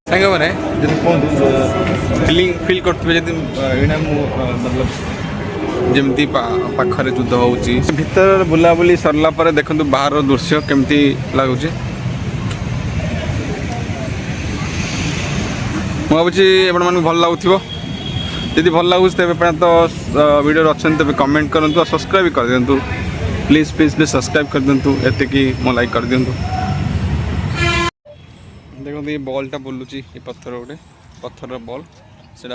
सांग मैंने जब कहूँ फिल करें मतलब जमती पाखरे युद्ध होची भीतर बुलाबुली सरला पर देखंतु बाहर दृश्य केमती लगुच भावी एपण मन भल लगुव जदि भल लगुच तेज तो वीडियो अच्छा तेज कमेंट करूँ और सब्सक्राइब कर दिंतु प्लीज प्लीज प्लीज सब्सक्राइब कर दिंतु एति मो लाइक कर दिंतु। देखो ये बॉलटा बुलूची ये पत्थर गोटे पत्थर बॉल से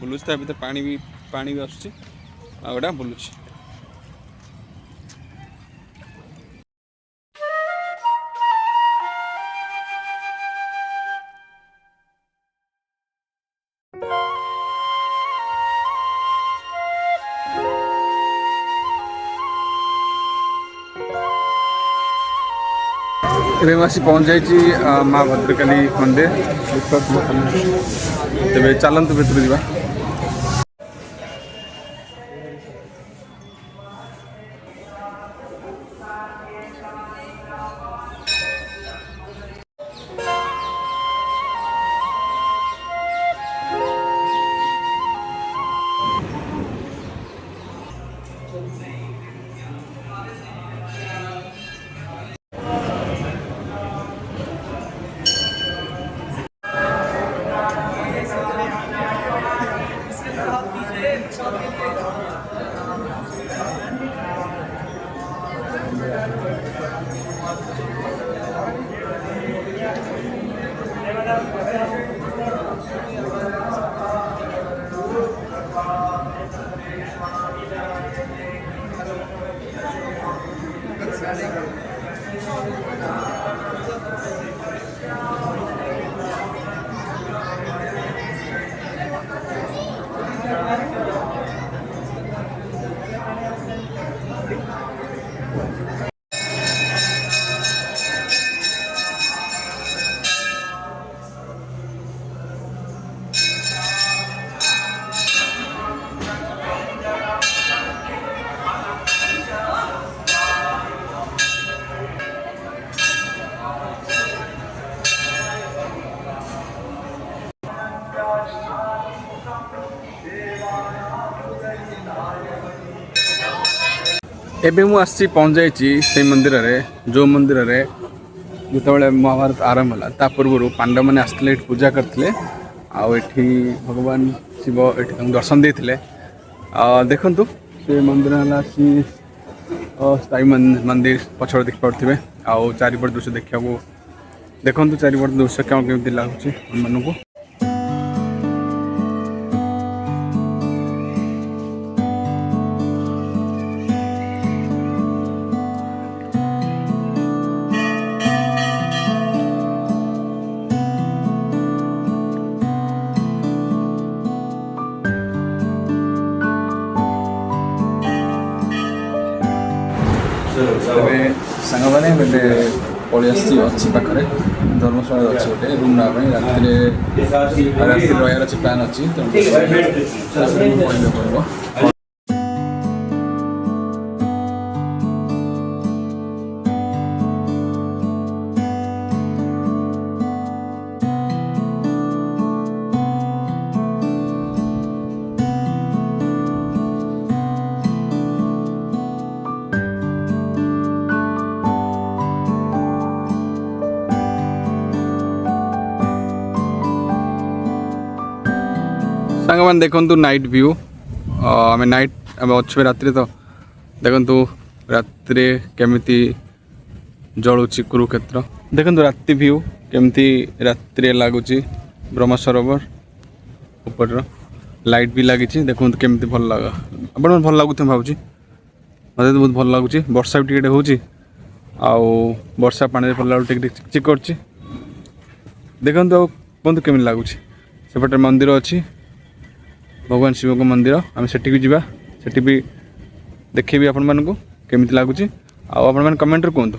बुलूची भर पानी भी आसूँ आटा बुलूची। ଏବେ ମୁଁ ଆସି ପହଞ୍ଚି ଯାଇଛି ମା ଭଦ୍ରକାଳୀ ମନ୍ଦିର ତେବେ ଚାଲନ୍ତୁ ଭିତରୁ ଯିବା। एबे मु आसी पहुँच जाइए से मंदिर रे जो मंदिर रे जिते महाभारत आरंभ है ता पूर्व पांडव मैंने आसते पूजा करते आठी भगवान शिव ये दर्शन देते देखु से मंदिर है श्री साई मंदिर पछड़ देख पारे आउ चारिपट दृश्य देखा देखु चारिपट दृश्य क्या केमती लगुच मानू। सांग मैंने पलि अच्छी पाखे धर्मशाला अच्छी गोटे रूम ना राति रहार अच्छी प्लान अच्छी पड़ो। सांग देखु नाइट व्यू आम नाइट आम अच्छे रात्रि तो देखु रात्रि केमिति जलुची कुरुक्षेत्र देखु राति व्यू केमती रात्रि लगुच ब्रह्म सरोवर ऊपर लाइट भी लगी देखो केमती भल लगा आप भल लगुथ भावुँ मत तो बहुत भल लगुच वर्षा भी टे हो वर्षा पानी पड़ला टे चिकचिक कर देखु कहतु केमी लगुच सेपटे मंदिर अच्छी भगवान शिव को मंदिर आम सेठी भी जावा सेठी भी देखेबी आपण मानक केमिति लगुच आपण मैंने कमेंट कहतु।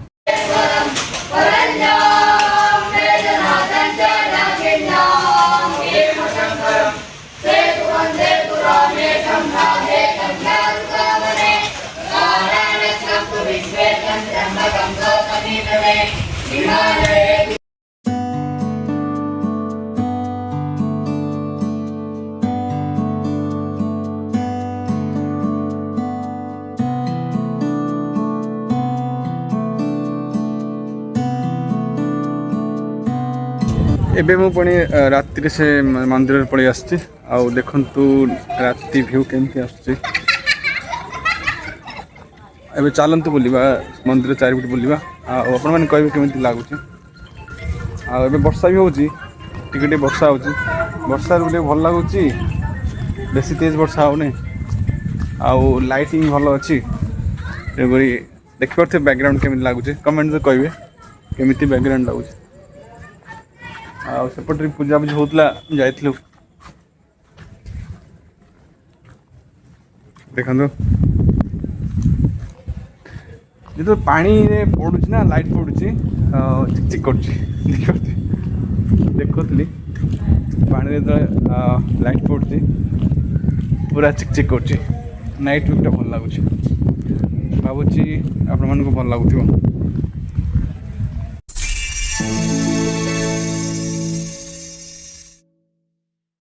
एबे मु पुणी रात्रि से मंदिर पलि आसछि आउ देखंतु राति व्यू केमती आसछि एबे चलंतु बुलिबा मंदिर चारिपट बुलिबा आपण माने कहबे केमती लागुछि एबे वर्षा भी होछि टिके टिके वर्षा होछि वर्षा रे भल लागुछि बेसी तेज वर्षा होने आउ लाइटिंग भल अछि एबरी देखि परथे बैकग्राउंड केमती लागुछि कमेंट में कहबे केमती बैकग्राउंड लागुछि सेपटे पूजा पूजा होता जाइलु देखो जो पानी पड़ुच ना लाइट पड़ुच चिकचिक कर देखुली पानी लाइट पड़ुच पूरा चिकचिक कर नाइट व्यू भल लगुच भावुँ आपण मानक भल लगुथ।